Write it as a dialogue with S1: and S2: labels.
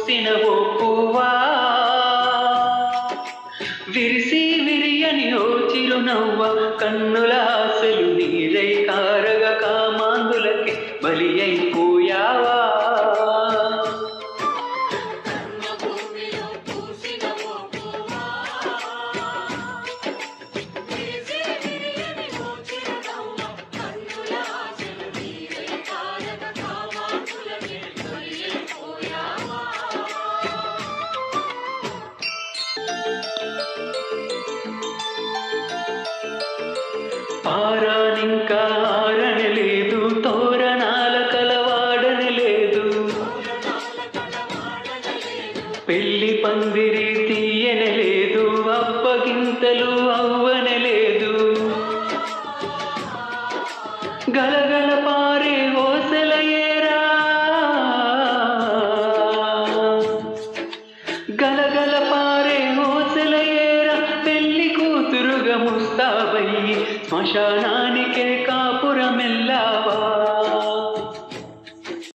S1: పూసిన ఓ పువ్వా విరిసి విరియని ఓ చిరునవ్వ కన్నుల ఆశలు నీరై కారగా కామాందులకి బలి అయిపోయావా ఆరానింకా ఆరని లేదు తోరణాల కలవాడని లేదు పెళ్లి పందిరి తీయని లేదు అప్పగింతలు అవ్వని లేదు గలగల పారే ఓసెల ఏరా గలగల పారే ఓసెల ఏరా పెళ్లి కూతురుగా ముస్తాబయ్యి శ్మశానానికే కా